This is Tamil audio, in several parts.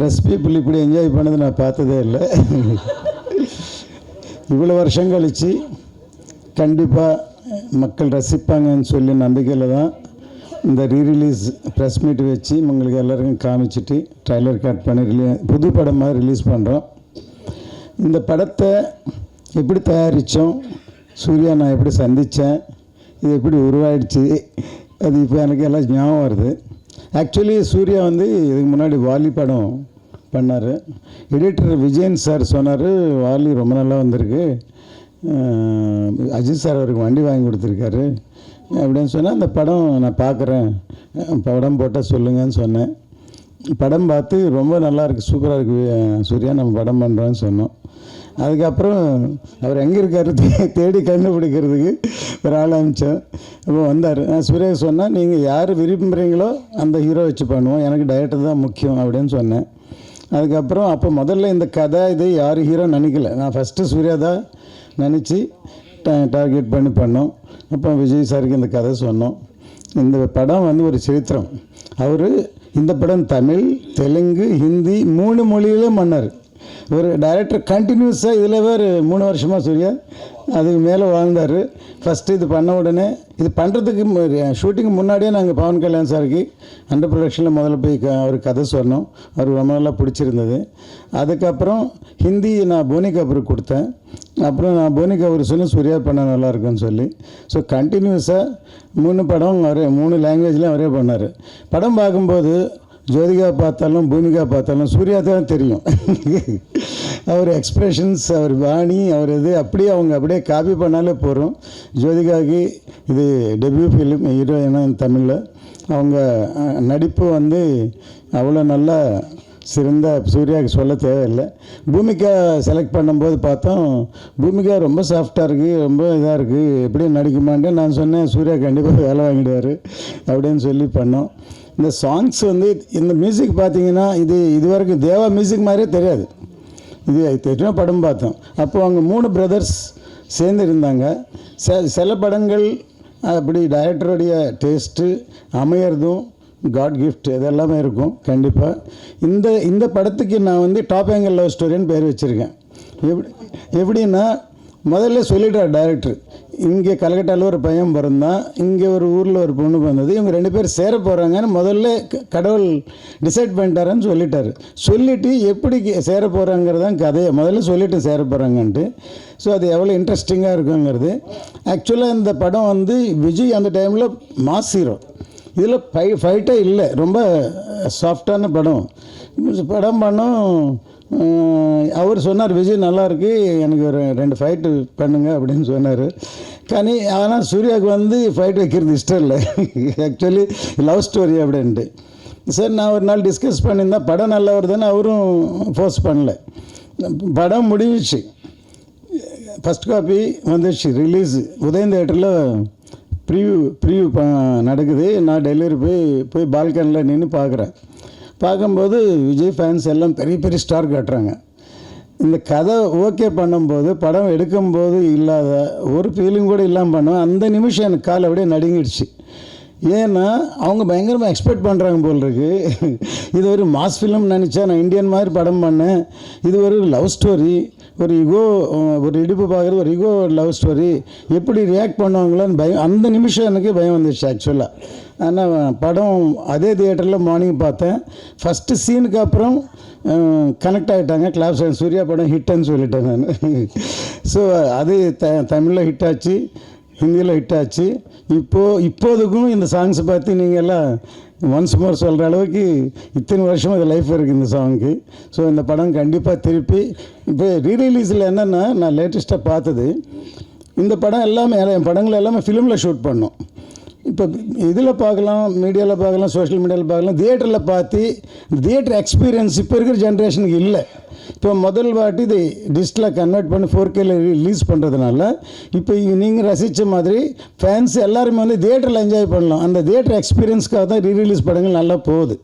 ப்ரெஸ் பீப்புள் இப்படி என்ஜாய் பண்ணது நான் பார்த்ததே இல்லை. இவ்வளோ வருஷம் கழித்து கண்டிப்பாக மக்கள் ரசிப்பாங்கன்னு சொல்லி நம்பிக்கையில் தான் இந்த ரீரிலீஸ் ப்ரெஸ் மீட் வச்சு உங்களுக்கு எல்லாருக்கும் காமிச்சிட்டு ட்ரைலர் கட் பண்ணி புது படமாக ரிலீஸ் பண்ணுறோம். இந்த படத்தை எப்படி தயாரித்தோம், சூர்யா நான் எப்படி சந்தித்தேன், இது எப்படி உருவாயிடுச்சு, அது இப்போ எனக்கு எல்லாம் ஞாபகம் வருது. ஆக்சுவலி சூர்யா வந்து இதுக்கு முன்னாடி வாலி படம் பண்ணார். எடிட்டர் விஜயன் சார் சொன்னார், வாலி ரொம்ப நல்லா வந்திருக்கு, அஜித் சார் அவருக்கு வண்டி வாங்கி கொடுத்துருக்காரு அப்படின்னு சொன்னால் அந்த படம் நான் பார்க்குறேன், படம் போட்டால் சொல்லுங்கன்னு சொன்னேன். படம் பார்த்து ரொம்ப நல்லாயிருக்கு, சூப்பராக இருக்குது சூர்யா, நம்ம படம் பண்ணுறோன்னு சொன்னோம். அதுக்கப்புறம் அவர் எங்கே இருக்கார் தேடி கண்டுபிடிக்கிறதுக்கு ஒரு ஆள் அனுப்பிச்சோம். அப்போ வந்தார். சூர்யா சொன்னால் நீங்கள் யார் விரும்புகிறீங்களோ அந்த ஹீரோ வச்சு பண்ணுவோம், எனக்கு டைரக்டர் தான் முக்கியம் அப்படின்னு சொன்னேன். அதுக்கப்புறம் அப்போ முதல்ல இந்த கதை இது யார் ஹீரோ நினைக்கல, நான் ஃபஸ்ட்டு சூர்யா தான் நினச்சி டார்கெட் பண்ணி பண்ணோம். அப்போ விஜய் சாருக்கு இந்த கதை சொன்னோம். இந்த படம் வந்து ஒரு சரித்திரம். அவர் இந்த படம் தமிழ், தெலுங்கு, ஹிந்தி 3 மொழியிலும் பண்ணார். ஒரு டைரக்டர் கண்டினியூஸாக இதில் வேறு 3 வருஷமாக சூர்யா அதுக்கு மேலே வாழ்ந்தார். ஃபஸ்ட்டு இது பண்ண உடனே இது பண்ணுறதுக்கு ஷூட்டிங்கு முன்னாடியே நாங்கள் பவன் கல்யாண் சாருக்கு அண்டர் ப்ரொடக்ஷனில் முதல்ல போய் அவர் கதை சொன்னோம். அவருக்கு ரொம்ப நல்லா பிடிச்சிருந்தது. அதுக்கப்புறம் ஹிந்தி நான் போனி கபூருக்கு கொடுத்தேன். அப்புறம் நான் போனி கபூர் சொல்லி சூர்யா பண்ண நல்லாயிருக்குன்னு சொல்லி ஸோ கண்டினியூஸாக 3 படம் அவரே 3 லாங்குவேஜ்லேயும் அவரே பண்ணார். படம் பார்க்கும்போது ஜோதிகா பார்த்தாலும் பூமிகா பார்த்தாலும் சூர்யா தான் தெரியும். அவர் எக்ஸ்ப்ரெஷன்ஸ், அவர் வாணி, அவர் இது அப்படியே அவங்க அப்படியே காப்பி பண்ணாலே போகிறோம். ஜோதிகாவுக்கு இது டெபியூ ஃபிலிம் ஹீரோயினாக தமிழில். அவங்க நடிப்பு வந்து அவ்வளோ நல்லா சிறந்த, சூர்யாவுக்கு சொல்ல தேவையில்லை. பூமிகா செலக்ட் பண்ணும்போது பார்த்தோம், பூமிகா ரொம்ப சாஃப்டாக இருக்குது, ரொம்ப இதாக இருக்குது, எப்படி நடிக்குமான்ட்டு நான் சொன்னேன், சூர்யா கண்டிப்பாக வேலை வாங்கிடுவார் அப்படின்னு சொல்லி பண்ணோம். இந்த சாங்ஸ் வந்து இந்த மியூசிக் பார்த்திங்கன்னா இது வரைக்கும் தேவா மியூசிக் மாதிரியே தெரியாது. இது தெரியுமா படம் பார்த்தோம். அப்போது அவங்க 3 பிரதர்ஸ் சேர்ந்து இருந்தாங்க. சில படங்கள் அப்படி டைரக்டருடைய டேஸ்ட்டு அமையறதும் காட் கிஃப்ட் இதெல்லாமே இருக்கும் கண்டிப்பாக. இந்த படத்துக்கு நான் வந்து டாப் ஆங்கிள் லவ் ஸ்டோரின்னு பேர் வச்சுருக்கேன். எப்படின்னா முதல்ல சொல்லிட்டார் டைரக்டர், இங்கே கல்கட்டாவில் ஒரு பையன் பிறந்தான், இங்கே ஒரு ஊரில் ஒரு பொண்ணு பிறந்தது, இவங்க 2 பேர் சேர போகிறாங்கன்னு முதல்ல கடவுள் டிசைட் பண்ணிட்டாருன்னு சொல்லிட்டார். சொல்லிவிட்டு எப்படி சேர போகிறாங்கிறதான் கதையை முதல்ல சொல்லிவிட்டு சேர போகிறாங்கன்ட்டு. ஸோ அது எவ்வளோ இன்ட்ரெஸ்டிங்காக இருக்குங்கிறது. ஆக்சுவலாக இந்த படம் வந்து விஜய் அந்த டைமில் மாஸ் ஹீரோ, இதில் ஃபைட்டே இல்லை, ரொம்ப சாஃப்டான படம் பண்ணோம். அவர் சொன்னார், விஜய் நல்லாயிருக்கு, எனக்கு ஒரு 2 ஃபைட்டு பண்ணுங்க அப்படின்னு சொன்னார். ஆனால் சூர்யாவுக்கு வந்து ஃபைட் வைக்கிறது இஷ்டம் இல்லை, ஆக்சுவலி லவ் ஸ்டோரி அப்படின்ட்டு. சார் நான் ஒரு நாள் டிஸ்கஸ் பண்ணியிருந்தேன், படம் நல்லா வருதுன்னு அவரும் ஃபோர்ஸ் பண்ணல. படம் முடிஞ்சிச்சு, ஃபஸ்ட் காப்பி வந்துடுச்சு, ரிலீஸு உதயம் தேட்டரில் ப்ரிவ்யூ நடக்குது. நான் டெலிவரி போய் பால்கனியில் நின்று பார்க்கும்போது விஜய் ஃபேன்ஸ் எல்லாம் பெரிய பெரிய ஸ்டார் காட்டுறாங்க. இந்த கதை ஓகே பண்ணும்போது படம் எடுக்கும்போது இல்லாத ஒரு ஃபீலிங் கூட இல்லாமல் பண்ணோம். அந்த நிமிஷம் எனக்கு கால் அப்படியே நடுங்கிடுச்சு. ஏன்னா அவங்க பயங்கரமாக எக்ஸ்பெக்ட் பண்ணுறாங்க போல் இருக்கு. இது ஒரு மாஸ் ஃபிலிம் நினச்சா நான் இந்தியன் மாதிரி படம் பண்ணேன், இது ஒரு லவ் ஸ்டோரி, ஒரு ஈகோ, ஒரு இடிப்பு பார்க்குறது ஒரு ஈகோ லவ் ஸ்டோரி, எப்படி ரியாக்ட் பண்ணுவாங்களான்னு பயம். அந்த நிமிஷம் எனக்கு பயம் வந்துடுச்சு ஆக்சுவலாக. ஆனால் படம் அதே தியேட்டரில் மார்னிங் பார்த்தேன். ஃபஸ்ட்டு சீனுக்கு அப்புறம் கனெக்ட் ஆகிட்டாங்க, கிளாப்ஸ். சூர்யா படம் ஹிட்டுன்னு சொல்லிட்டேன் நான். ஸோ அது தமிழில் ஹிட் ஆச்சு, ஹிந்தியில் ஹிட் ஆச்சு. இப்போதுக்கும் இந்த சாங்ஸ் பார்த்து நீங்கள் எல்லாம் ஒன்ஸ் மோர் சொல்கிற அளவுக்கு இத்தனை வருஷமாக இது லைஃப் இருக்குது இந்த சாங்க்கு. ஸோ இந்த படம் கண்டிப்பாக திருப்பி இப்போ ரீரிலீஸில் என்னென்னா நான் லேட்டஸ்ட்டாக பார்த்தது, இந்த படம் எல்லாமே என் படங்கள் எல்லாமே ஃபிலிமில் ஷூட் பண்ணோம். இப்போ இதில் பார்க்கலாம், மீடியாவில் பார்க்கலாம், சோஷியல் மீடியாவில் பார்க்கலாம், தியேட்டரில் பார்த்து தியேட்டர் எக்ஸ்பீரியன்ஸ் இப்போ இருக்கிற ஜென்ரேஷனுக்கு இல்லை. இப்போ முதல் வாட்டி இது டிஜிட்டலாக கன்வெர்ட் பண்ணி 4Kல ரிலீஸ் பண்ணுறதுனால இப்போ நீங்கள் ரசித்த மாதிரி ஃபேன்ஸ் எல்லாருமே வந்து தியேட்டரில் என்ஜாய் பண்ணலாம். அந்த தியேட்டர் எக்ஸ்பீரியன்ஸ்க்காக தான் ரீரிலீஸ் படங்கள் நல்லா போகுது.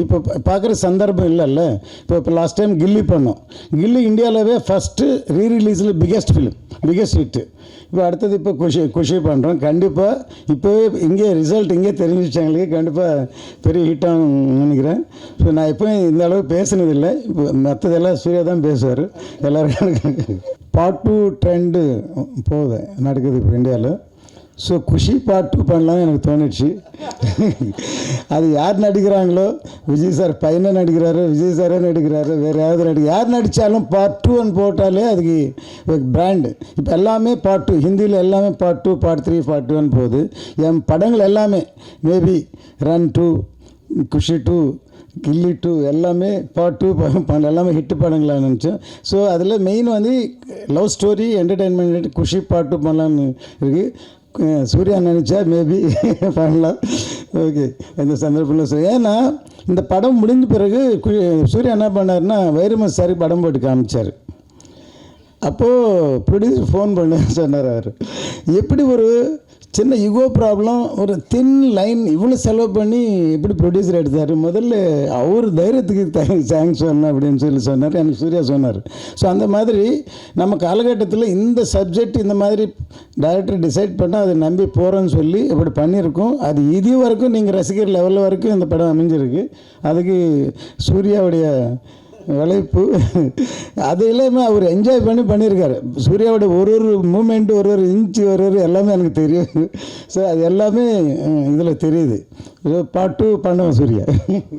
இப்போ பார்க்குற சந்தர்ப்பம் இல்லைல்ல. இப்போ லாஸ்ட் டைம் கில்லி பண்ணோம். கில்லி இந்தியாவிலவே ஃபஸ்ட்டு ரீரிலீஸில் பிக்கெஸ்ட் ஃபிலிம், பிக்கெஸ்ட் ஹிட்டு. இப்போ அடுத்தது இப்போ குஷி பண்ணுறோம். கண்டிப்பாக இப்போவே இங்கே ரிசல்ட் இங்கே தெரிஞ்சிச்சு எங்களுக்கு. கண்டிப்பாக பெரிய ஹிட்டாக நினைக்கிறேன். ஸோ நான் எப்போயும் இந்த அளவு பேசுனதில்லை. இப்போ மற்றதெல்லாம் சூர்யா தான் பேசுவார். எல்லோரும் பார்ட் 2 ட்ரெண்டு போகுது, நடக்குது இப்போ இந்தியாவில். ஸோ குஷி பார்ட் 2 பண்ணலாம்னு எனக்கு தோணிடுச்சு. அது யார் நடிக்கிறாங்களோ, விஜய் சார் பையனை நடிக்கிறாரு, விஜய் சாரே நடிக்கிறாரு, வேறு யாராவது யார் நடித்தாலும் பார்ட் 2 போட்டாலே அதுக்கு ஒரு பிராண்டு. இப்போ எல்லாமே பார்ட் 2, ஹிந்தியில் எல்லாமே பார்ட் 2, பார்ட் 3, பார்ட் 2 போகுது. என் படங்கள் எல்லாமே மேபி ரன் 2, குஷி 2, கில்லி 2 எல்லாமே பார்ட் 2 எல்லாமே ஹிட்டு படங்களாக நினச்சோம். ஸோ அதில் மெயின் வந்து லவ் ஸ்டோரி, என்டர்டெயின்மெண்ட், குஷி பார்ட் 2 பண்ணலான்னு இருக்குது. சூர்யா நினச்சா மேபி பண்ணலாம். ஓகே, இந்த சந்தர்ப்பத்தில் ஏன்னா இந்த படம் முடிஞ்ச பிறகு சூர்யா என்ன பண்ணார்னா வைரமுத்து சாருக்கு படம் போட்டு காமிச்சார். அப்போது ப்ரொடியூசர் ஃபோன் பண்ண சொன்னார். அவர் எப்படி ஒரு சின்ன ஈகோ ப்ராப்ளம், ஒரு தின் லைன் இவ்வளோ செலவு பண்ணி எப்படி ப்ரொடியூசர் எடுத்தார், முதல்ல அவர் தைரியத்துக்கு தேங்க்ஸ் சொல்லணும் அப்படின்னு சொன்னார். எனக்கு சூர்யா சொன்னார். ஸோ அந்த மாதிரி நம்ம காலகட்டத்தில் இந்த சப்ஜெக்ட் இந்த மாதிரி டைரக்டர் டிசைட் பண்ணால் அதை நம்பி போகிறோன்னு சொல்லி இப்படி பண்ணியிருக்கோம். அது இது வரைக்கும் நீங்கள் ரசிகர் லெவலில் வரைக்கும் இந்த படம் அமைஞ்சிருக்கு. அதுக்கு சூர்யாவுடைய விளைப்பு அது எல்லாமே அவர் என்ஜாய் பண்ணியிருக்காரு. சூர்யாவோட ஒரு மூமெண்ட்டு, ஒரு இன்ச்சு, எல்லாமே எனக்கு தெரியும். ஸோ அது எல்லாமே இதில் தெரியுது. பார்ட் 2 பண்ணுவோம் சூர்யா.